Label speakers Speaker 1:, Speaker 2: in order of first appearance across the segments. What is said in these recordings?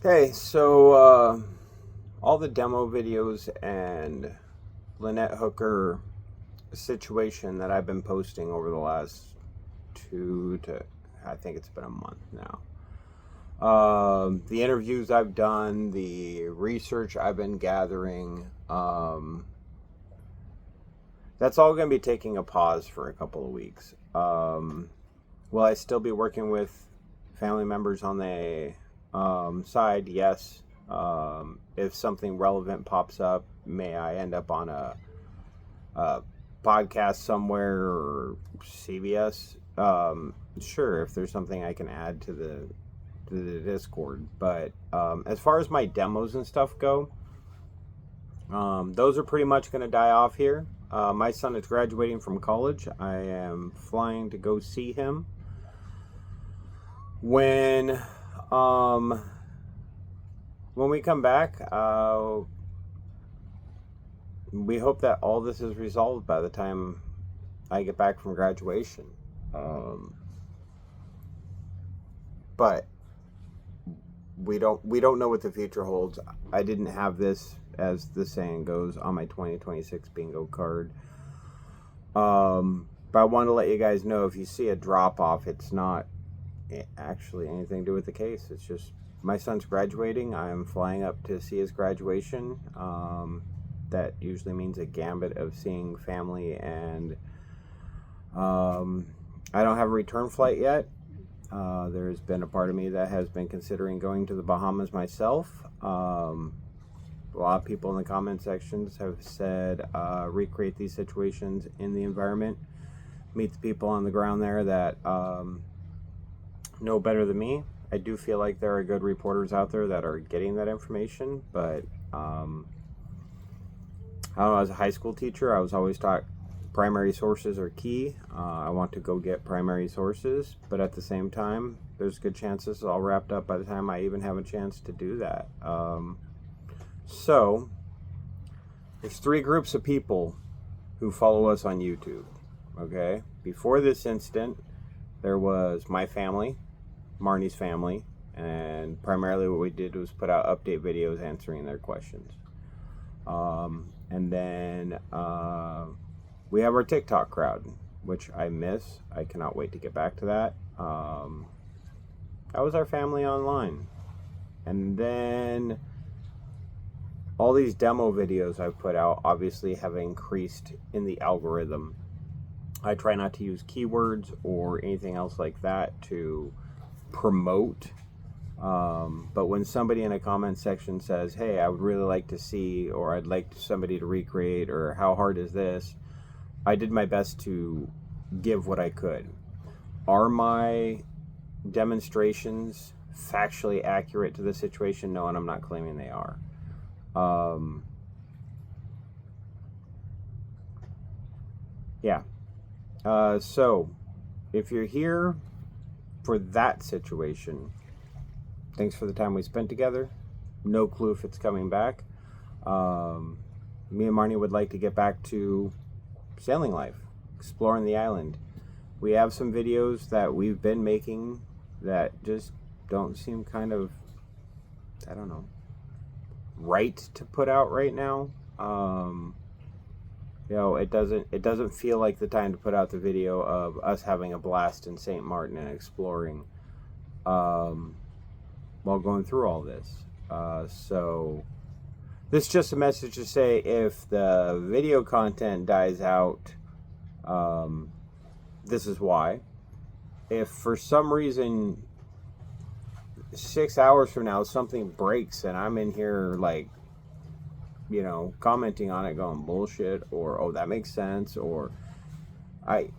Speaker 1: Hey, all the demo videos and Lynette Hooker situation that I've been posting over the last I think it's been a month now. The interviews I've done, the research I've been gathering, that's all going to be taking a pause for a couple of weeks. Will I still be working with family members on the side? Yes. If something relevant pops up, may I end up on a podcast somewhere or CBS? Sure, if there's something I can add to the Discord. But as far as my demos and stuff go, those are pretty much going to die off here. My son is graduating from college. I am flying to go see him. When we come back, we hope that all this is resolved by the time I get back from graduation. But we don't know what the future holds. I didn't have this, as the saying goes, on my 2026 bingo card. But I wanted to let you guys know, if you see a drop off, it's not actually anything to do with the case. It's just my son's graduating. I'm flying up to see his graduation. That usually means a gambit of seeing family, and I don't have a return flight yet. There's been a part of me that has been considering going to the Bahamas myself. A lot of people in the comment sections have said recreate these situations in the environment. Meet the people on the ground there that know better than me. I do feel like there are good reporters out there that are getting that information, but I don't know, as a high school teacher, I was always taught primary sources are key. I want to go get primary sources, but at the same time, there's good chances it's all wrapped up by the time I even have a chance to do that. So, there's three groups of people who follow us on YouTube, okay? Before this incident, there was my family, Marnie's family, and primarily what we did was put out update videos answering their questions. And then we have our TikTok crowd, which I miss. I cannot wait to get back to that. That was our family online. And then all these demo videos I've put out obviously have increased in the algorithm. I try not to use keywords or anything else like that to promote. But when somebody in a comment section says, hey, I would really like to see, or I'd like somebody to recreate, or how hard is this, I did my best to give what I could. Are my demonstrations factually accurate to the situation? No, and I'm not claiming they are. Yeah. So, if you're here for that situation, thanks for the time we spent together. No clue if it's coming back. Me and Marnie would like to get back to sailing life, exploring the island. We have some videos that we've been making that just don't seem kind of, I don't know, right to put out right now. It doesn't feel like the time to put out the video of us having a blast in St. Martin and exploring while going through all this. So this is just a message to say, if the video content dies out, this is why. If for some reason 6 hours from now something breaks and I'm in here like, commenting on it going bullshit, or oh, that makes sense, or I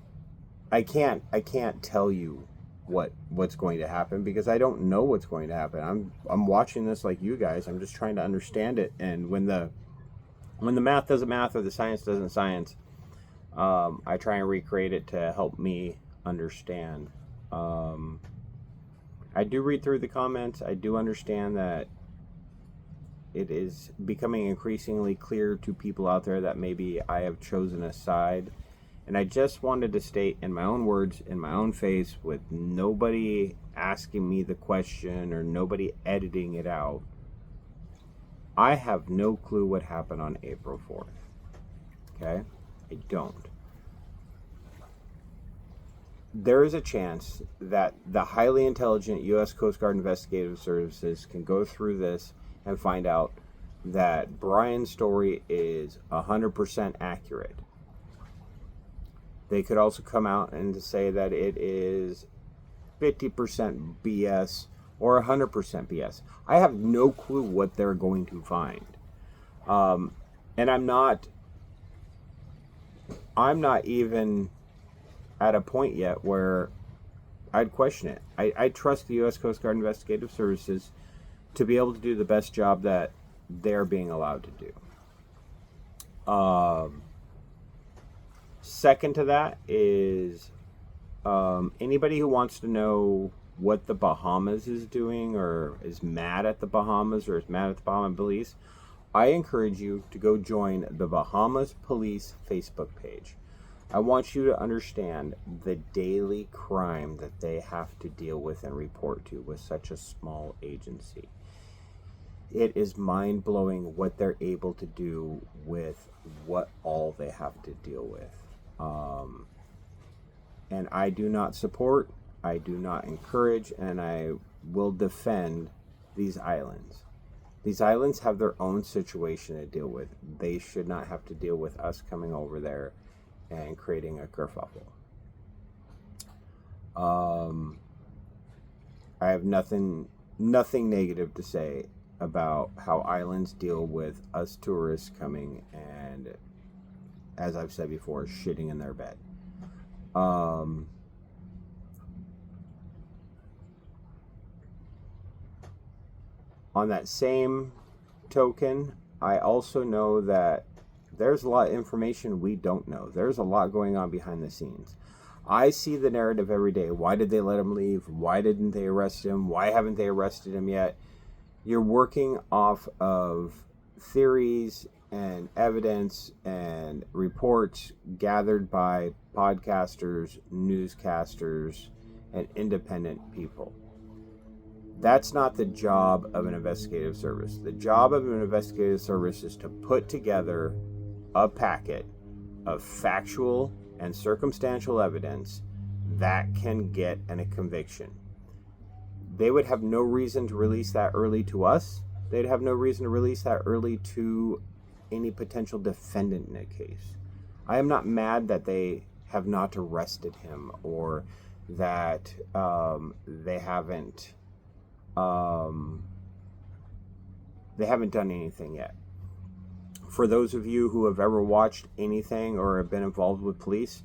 Speaker 1: can't tell you what's going to happen, because I don't know what's going to happen. I'm watching this like you guys. I'm just trying to understand it, and when the math doesn't math or the science doesn't science, I try and recreate it to help me understand. I do read through the comments. I do understand that it is becoming increasingly clear to people out there that maybe I have chosen a side. And I just wanted to state in my own words, in my own face, with nobody asking me the question or nobody editing it out, I have no clue what happened on April 4th. Okay? I don't. There is a chance that the highly intelligent U.S. Coast Guard Investigative Services can go through this and find out that Brian's story is 100% accurate. They could also come out and say that it is 50% BS or 100% BS. I have no clue what they're going to find. And I'm not even at a point yet where I'd question it. I trust the U.S. Coast Guard Investigative Services to be able to do the best job that they're being allowed to do. Second to that is anybody who wants to know what the Bahamas is doing or is mad at the Bahamas or is mad at the Bahama police, I encourage you to go join the Bahamas Police Facebook page. I want you to understand the daily crime that they have to deal with and report to with such a small agency. It is mind-blowing what they're able to do with what all they have to deal with. And I do not support, I do not encourage, and I will defend these islands. These islands have their own situation to deal with. They should not have to deal with us coming over there and creating a kerfuffle. I have nothing negative to say about how islands deal with us tourists coming and, as I've said before, shitting in their bed. On that same token, I also know that there's a lot of information we don't know. There's a lot going on behind the scenes. I see the narrative every day. Why did they let him leave? Why didn't they arrest him? Why haven't they arrested him yet? You're working off of theories and evidence and reports gathered by podcasters, newscasters, and independent people. That's not the job of an investigative service. The job of an investigative service is to put together a packet of factual and circumstantial evidence that can get a conviction. They would have no reason to release that early to us. They'd have no reason to release that early to any potential defendant in a case. I am not mad that they have not arrested him or that they haven't done anything yet. For those of you who have ever watched anything or have been involved with police,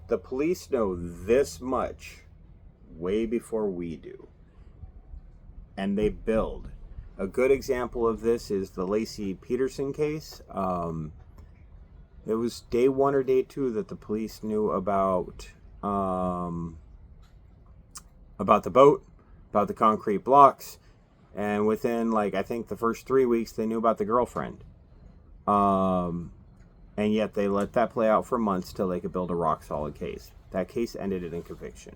Speaker 1: the police know this much way before we do. And they build. A good example of this is the Lacey Peterson case. It was day 1 or day 2 that the police knew about the boat, about the concrete blocks, and within, I think the first 3 weeks, they knew about the girlfriend. And yet they let that play out for months till they could build a rock-solid case. That case ended in conviction.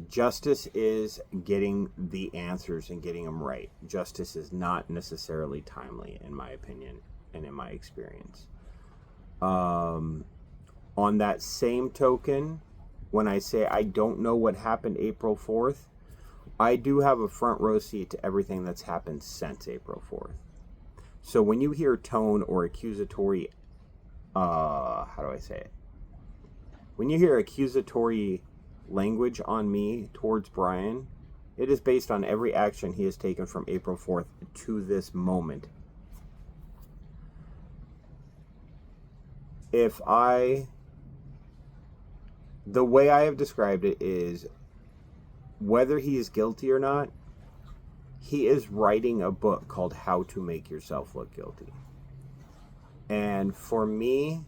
Speaker 1: Justice is getting the answers and getting them right. Justice is not necessarily timely, in my opinion and in my experience. On that same token, when I say I don't know what happened April 4th, I do have a front row seat to everything that's happened since April 4th. So when you hear tone or accusatory, how do I say it? When you hear accusatory language on me towards Brian, it is based on every action he has taken from April 4th to this moment. The way I have described it is, whether he is guilty or not, he is writing a book called How to Make Yourself Look Guilty. And for me,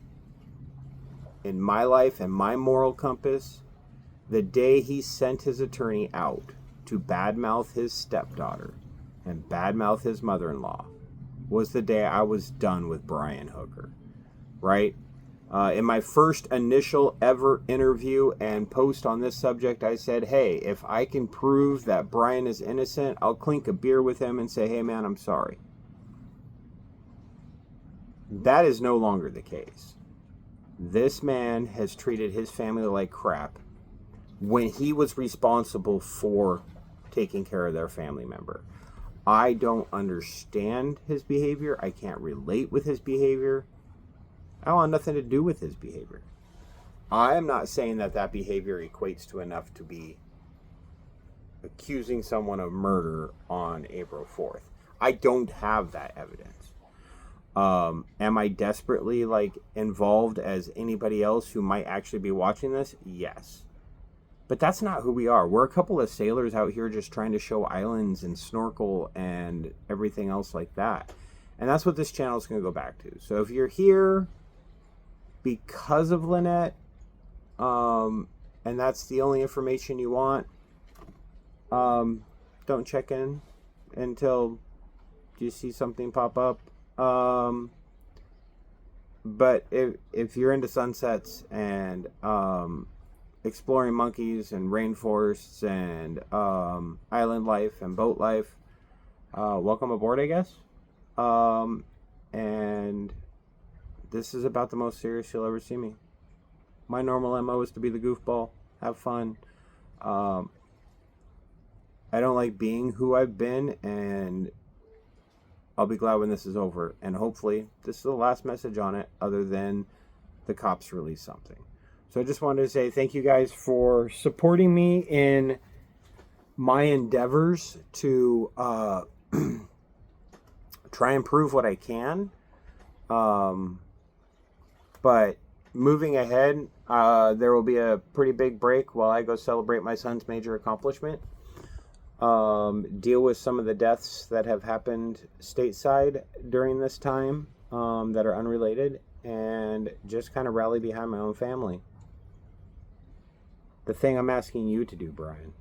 Speaker 1: in my life and my moral compass, the day he sent his attorney out to badmouth his stepdaughter and badmouth his mother-in-law was the day I was done with Brian Hooker, right? In my first initial ever interview and post on this subject, I said, hey, if I can prove that Brian is innocent, I'll clink a beer with him and say, hey, man, I'm sorry. That is no longer the case. This man has treated his family like crap when he was responsible for taking care of their family member. I don't understand his behavior. I can't relate with his behavior. I want nothing to do with his behavior. I am not saying that that behavior equates to enough to be accusing someone of murder on April 4th. I don't have that evidence. Am I desperately involved as anybody else who might actually be watching this? Yes. But that's not who we are. We're a couple of sailors out here just trying to show islands and snorkel and everything else like that. And that's what this channel is going to go back to. So if you're here because of Lynette, and that's the only information you want, don't check in until you see something pop up. But if you're into sunsets and exploring monkeys and rainforests and island life and boat life, welcome aboard, I guess. And this is about the most serious you'll ever see me. My normal MO is to be the goofball, have fun. I don't like being who I've been, and I'll be glad when this is over. And hopefully this is the last message on it, other than the cops release something. So I just wanted to say thank you guys for supporting me in my endeavors to try and prove what I can. But moving ahead, there will be a pretty big break while I go celebrate my son's major accomplishment. Deal with some of the deaths that have happened stateside during this time that are unrelated, and just kind of rally behind my own family. The thing I'm asking you to do, Brian,